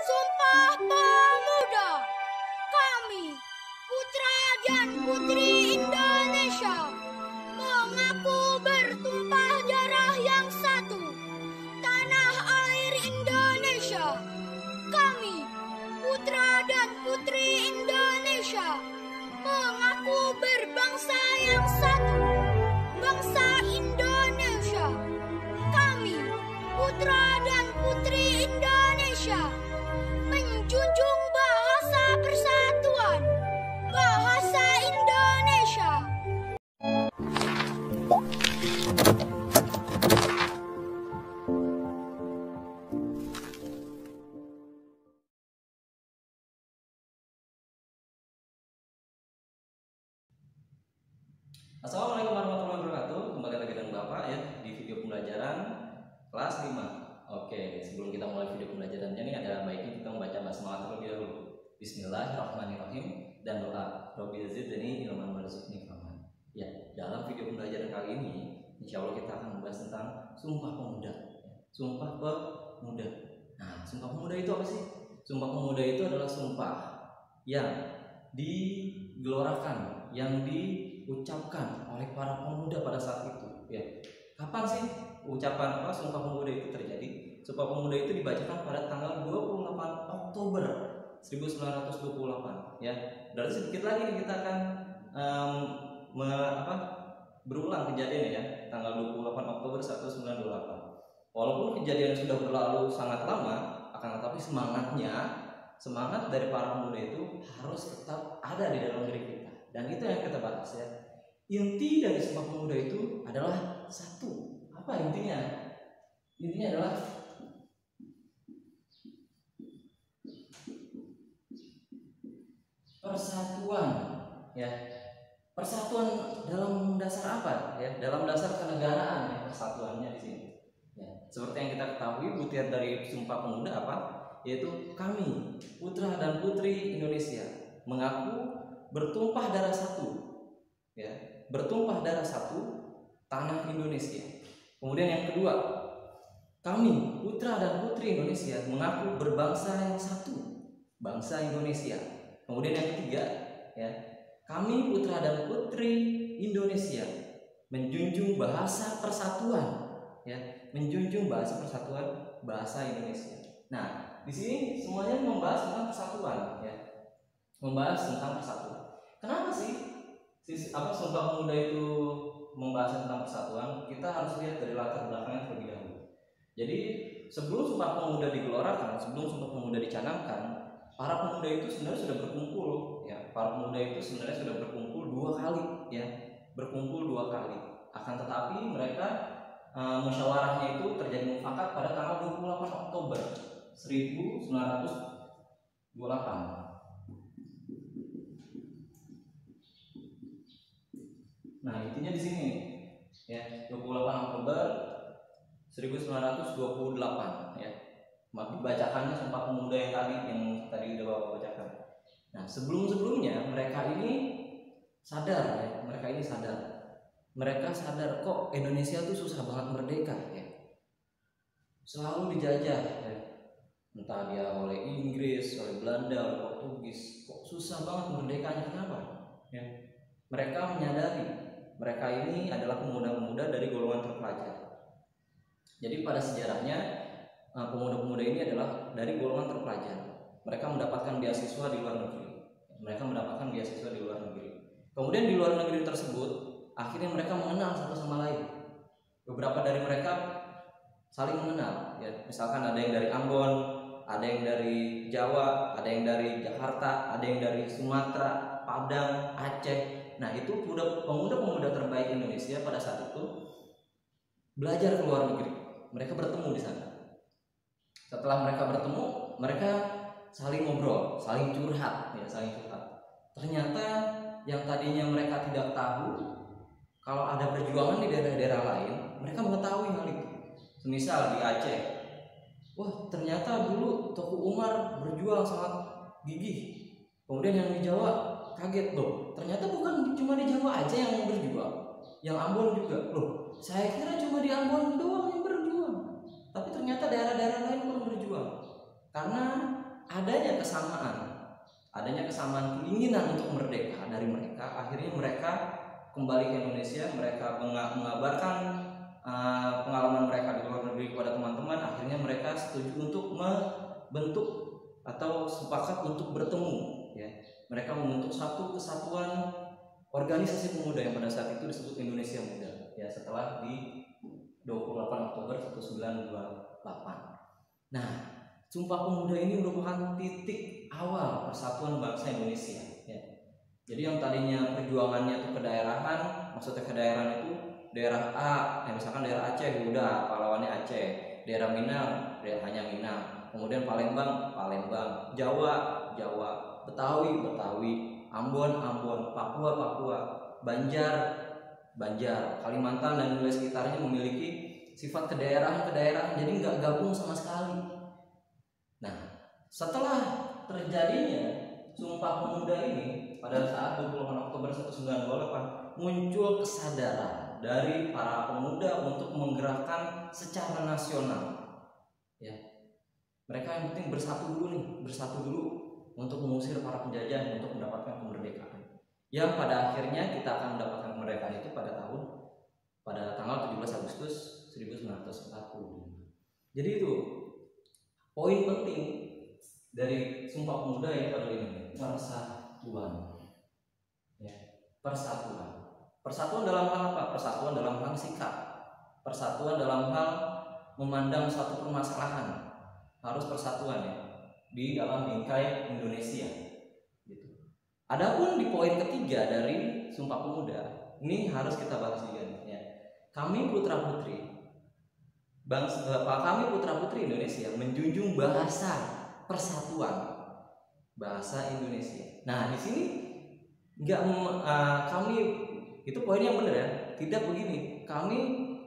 Sumpah Pemuda, kami, putra dan putri Indonesia, mengaku bertumpah darah yang satu, tanah air Indonesia. Kami, putra dan putri Indonesia, mengaku berbangsa yang satu, bangsa Indonesia. Kami, putra dan putri Indonesia, menjunjung bahasa persatuan, bahasa Indonesia. Assalamualaikum warahmatullahi wabarakatuh. Kembali lagi dengan Bapak ya di video pembelajaran kelas 5. Oke, sebelum kita mulai video pembelajarannya ini ada baiknya kita membaca basmalah terlebih dahulu. Bismillahirrahmanirrahim dan doa. Rabbil zidni ilman warzuqni fahman. Ya, dalam video pembelajaran kali ini insya Allah kita akan membahas tentang Sumpah Pemuda. Sumpah Pemuda. Nah, Sumpah Pemuda itu apa sih? Sumpah Pemuda itu adalah sumpah yang digelorakan, yang diucapkan oleh para pemuda pada saat itu. Ya, kapan sih ucapan Sumpah Pemuda itu terjadi? Sumpah Pemuda itu dibacakan pada tanggal 28 Oktober 1928. Ya, berarti sedikit lagi nih kita akan berulang kejadian ya, tanggal 28 Oktober 1928. Walaupun kejadian sudah berlalu sangat lama, akan tetapi semangat dari para pemuda itu harus tetap ada di dalam diri kita. Dan itu yang kita bahas ya. Inti dari Sumpah Pemuda itu adalah satu. Apa intinya? Intinya adalah persatuan ya. Persatuan dalam dasar apa ya? Dalam dasar kenegaraan ya, persatuannya di sini. Ya, seperti yang kita ketahui butiran dari Sumpah Pemuda apa? Yaitu kami, putra dan putri Indonesia, mengaku bertumpah darah satu. Ya, bertumpah darah satu tanah Indonesia. Kemudian yang kedua, kami, putra dan putri Indonesia, mengaku berbangsa yang satu, bangsa Indonesia. Kemudian yang ketiga, ya, kami putra dan putri Indonesia menjunjung bahasa persatuan, ya, menjunjung bahasa persatuan, bahasa Indonesia. Nah, di sini semuanya membahas tentang persatuan, ya, membahas tentang persatuan. Kenapa sih Sumpah Pemuda itu membahas tentang persatuan? Kita harus lihat dari latar belakangnya terlebih dahulu. Jadi sebelum Sumpah Pemuda digelorakan, sebelum Sumpah Pemuda dicanangkan, para pemuda itu sebenarnya sudah berkumpul, ya. Para pemuda itu sebenarnya sudah berkumpul 2 kali, ya, berkumpul 2 kali. Akan tetapi mereka musyawarahnya itu terjadi mufakat pada tanggal 28 Oktober 1928. Nah, intinya di sini ya, 28 Oktober 1928 ya. Dibacakannya Sumpah Pemuda yang tadi udah Bapak bacakan. Nah, sebelumnya mereka ini sadar ya, mereka sadar kok Indonesia tuh susah banget merdeka ya. Selalu dijajah ya. Entah dia oleh Inggris, oleh Belanda, oleh Portugis, kok susah banget merdekanya. Kenapa? Ya. Mereka menyadari mereka ini adalah pemuda-pemuda dari golongan terpelajar. Jadi pada sejarahnya pemuda-pemuda ini adalah dari golongan terpelajar. Mereka mendapatkan beasiswa di luar negeri. Kemudian di luar negeri tersebut, akhirnya mereka mengenal satu sama lain. Beberapa dari mereka saling mengenal. Ya, misalkan ada yang dari Ambon, ada yang dari Jawa, ada yang dari Jakarta, ada yang dari Sumatera, Padang, Aceh. Nah, itu pemuda-pemuda terbaik Indonesia pada saat itu belajar ke luar negeri. Mereka bertemu di sana. Setelah mereka bertemu, mereka saling ngobrol, saling curhat. Ternyata yang tadinya mereka tidak tahu kalau ada perjuangan di daerah-daerah lain, mereka mengetahui hal itu. Semisal di Aceh, wah ternyata dulu Teuku Umar berjuang sangat gigih. Kemudian yang di Jawa kaget loh, ternyata bukan cuma di Jawa aja yang berjuang. yang Ambon juga. Loh, saya kira cuma di Ambon doang yang berjuang, tapi ternyata daerah-daerah lain pun berjuang. Karena adanya kesamaan keinginan untuk merdeka dari mereka, akhirnya mereka kembali ke Indonesia, mereka mengabarkan pengalaman mereka di luar negeri kepada teman-teman. Akhirnya mereka setuju untuk membentuk atau sepakat untuk bertemu, ya. Mereka membentuk satu kesatuan organisasi pemuda yang pada saat itu disebut Indonesia Muda, ya, setelah di 28 Oktober 1928. Nah, Sumpah Pemuda ini merupakan titik awal persatuan bangsa Indonesia, ya. Jadi yang tadinya perjuangannya itu kedaerahan, maksudnya kedaerahan itu daerah A, ya misalkan daerah Aceh, udah pahlawannya Aceh, daerah Minang, hanya Minang, kemudian Palembang, Jawa, Betawi, Ambon, Papua, Banjar, Kalimantan dan wilayah sekitarnya memiliki sifat kedaerahan, jadi nggak gabung sama sekali. Nah, setelah terjadinya Sumpah Pemuda ini pada saat 28 Oktober 1928 muncul kesadaran dari para pemuda untuk menggerakkan secara nasional, ya. Mereka yang penting bersatu dulu untuk mengusir para penjajah, untuk mendapatkan kemerdekaan. Yang pada akhirnya kita akan mendapatkan kemerdekaan itu pada tanggal 17 Agustus 1945. Jadi itu poin penting dari Sumpah Pemuda itu adalah ini, persatuan. Ya, persatuan dalam hal apa? Persatuan dalam hal sikap, persatuan dalam hal memandang suatu permasalahan, harus persatuan, ya, di dalam bingkai Indonesia, gitu. Adapun di poin ketiga dari Sumpah Pemuda ini harus kita bahas juga, ya. Kami putra putri Indonesia menjunjung bahasa persatuan, bahasa Indonesia. Nah, di sini kami itu poin yang benar, ya. Tidak begini, kami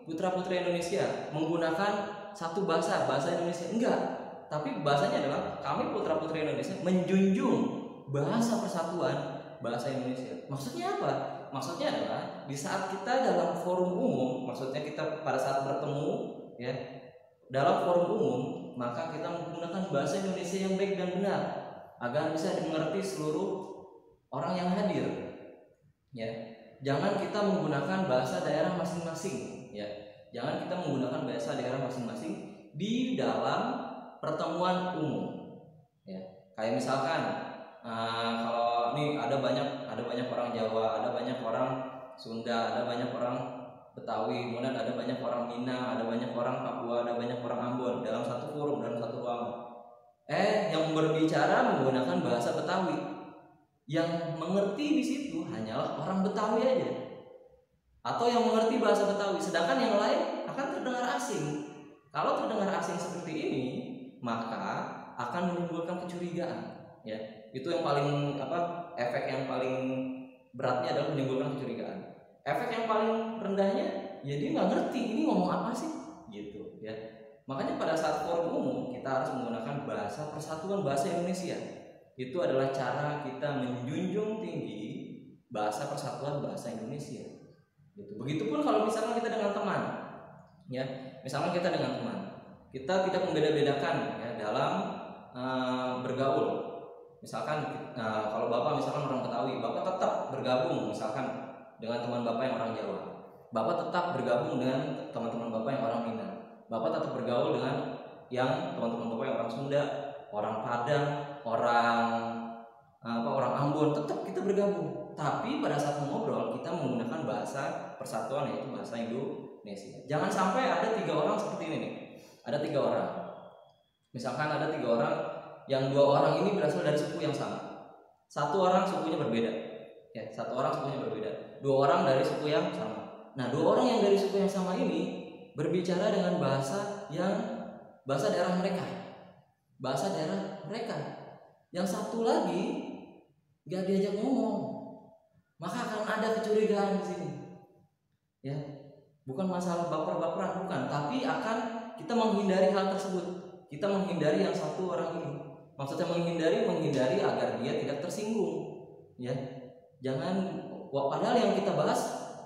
putra putri Indonesia menggunakan satu bahasa Indonesia, enggak. Tapi bahasanya adalah kami putra putri Indonesia menjunjung bahasa persatuan, bahasa Indonesia. Maksudnya apa? Maksudnya adalah di saat kita dalam forum umum, maksudnya kita pada saat bertemu, ya, dalam forum umum, maka kita menggunakan bahasa Indonesia yang baik dan benar agar bisa dimengerti seluruh orang yang hadir, ya. Jangan kita menggunakan bahasa daerah masing-masing, ya. Jangan kita menggunakan bahasa daerah masing-masing di dalam pertemuan umum, ya. Kayak misalkan kalau ini ada banyak orang Jawa, ada banyak orang Sunda, ada banyak orang Betawi, kemudian ada banyak orang Minang, ada banyak orang Papua, ada banyak orang Ambon dalam satu forum, dalam satu ruangan. Yang berbicara menggunakan bahasa Betawi, yang mengerti di situ hanyalah orang Betawi aja, atau yang mengerti bahasa Betawi, sedangkan yang lain akan terdengar asing. Kalau terdengar asing seperti ini, maka akan menimbulkan kecurigaan, ya. Itu yang paling efek yang paling beratnya adalah menimbulkan kecurigaan. Efek yang paling rendahnya, ya dia nggak ngerti ini ngomong apa sih, gitu, ya. Makanya pada saat forum umum kita harus menggunakan bahasa persatuan, bahasa Indonesia. Itu adalah cara kita menjunjung tinggi bahasa persatuan, bahasa Indonesia, gitu. Begitupun kalau misalkan kita dengan teman, ya. Misalkan kita dengan teman, kita tidak membeda-bedakan, ya, dalam bergaul. Misalkan kalau Bapak misalkan orang Betawi, Bapak tetap bergabung misalkan dengan teman Bapak yang orang Jawa. Bapak tetap bergabung dengan teman-teman Bapak yang orang Minang. Bapak tetap bergaul dengan yang teman-teman Bapak yang orang Sunda, orang Padang, orang Ambon, tetap kita bergabung. Tapi pada saat mengobrol kita menggunakan bahasa persatuan, yaitu bahasa Indonesia. Jangan sampai ada 3 orang seperti ini nih. Ada 3 orang. Misalkan ada 3 orang, yang 2 orang ini berasal dari suku yang sama. 1 orang sukunya berbeda. Ya, 1 orang sukunya berbeda. 2 orang dari suku yang sama. Nah, 2 orang yang dari suku yang sama ini berbicara dengan bahasa daerah mereka. Bahasa daerah mereka. Yang satu lagi gak diajak ngomong. Maka akan ada kecurigaan di sini. Ya. Bukan masalah baper-baperan, bukan, tapi akan kita menghindari hal tersebut. Kita menghindari yang satu orang ini. Maksudnya menghindari agar dia tidak tersinggung, ya. Jangan, padahal yang kita bahas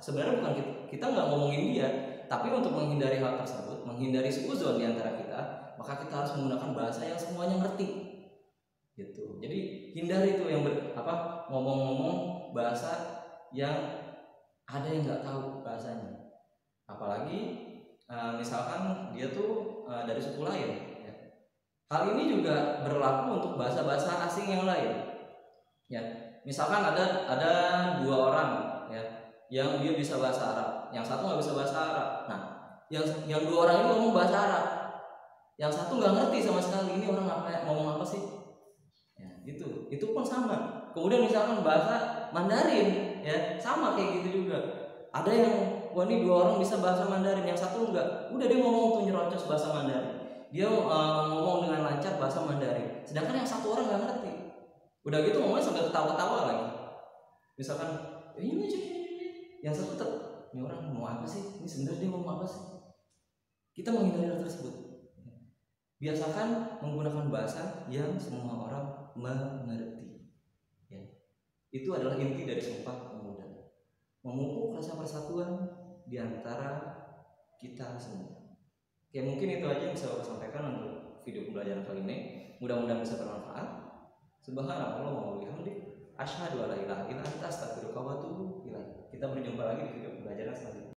sebenarnya bukan kita nggak ngomongin dia, tapi untuk menghindari hal tersebut, menghindari suudzon di antara kita, maka kita harus menggunakan bahasa yang semuanya ngerti gitu. Jadi hindari itu yang ngomong-ngomong bahasa yang ada yang nggak tahu bahasanya, apalagi misalkan dia tuh dari suku lain ya. Hal ini juga berlaku untuk bahasa-bahasa asing yang lain ya. Misalkan ada dua orang ya yang dia bisa bahasa Arab, yang satu nggak bisa bahasa Arab. Nah, yang dua orang ini ngomong bahasa Arab, yang satu nggak ngerti sama sekali, ini orang ngomong apa sih ya, itu pun sama. Kemudian misalkan bahasa Mandarin ya, sama kayak gitu juga. Ada yang ini dua orang bisa bahasa Mandarin, yang satu enggak, udah dia ngomong tuh nyerocos bahasa Mandarin, dia ngomong dengan lancar bahasa Mandarin, sedangkan yang satu orang nggak ngerti. Udah gitu ngomongnya sambil ketawa-ketawa lagi. Misalkan ini yang satu tetap, ini orang mau apa sih? Ini sebenarnya dia ngomong apa sih? Kita menghindari hal tersebut. Biasakan menggunakan bahasa yang semua orang mengerti. Ya. Itu adalah inti dari Sumpah Pemuda. Memupuk rasa persatuan di antara kita semua. Oke, mungkin itu aja yang bisa saya sampaikan untuk video pembelajaran kali ini. Mudah-mudahan bisa bermanfaat. Subhanallah wa bihamdihi, asyhadu an la ilaha illa anta, astaghfiruka wa atubu ilaik. Kita berjumpa lagi di video pembelajaran selanjutnya.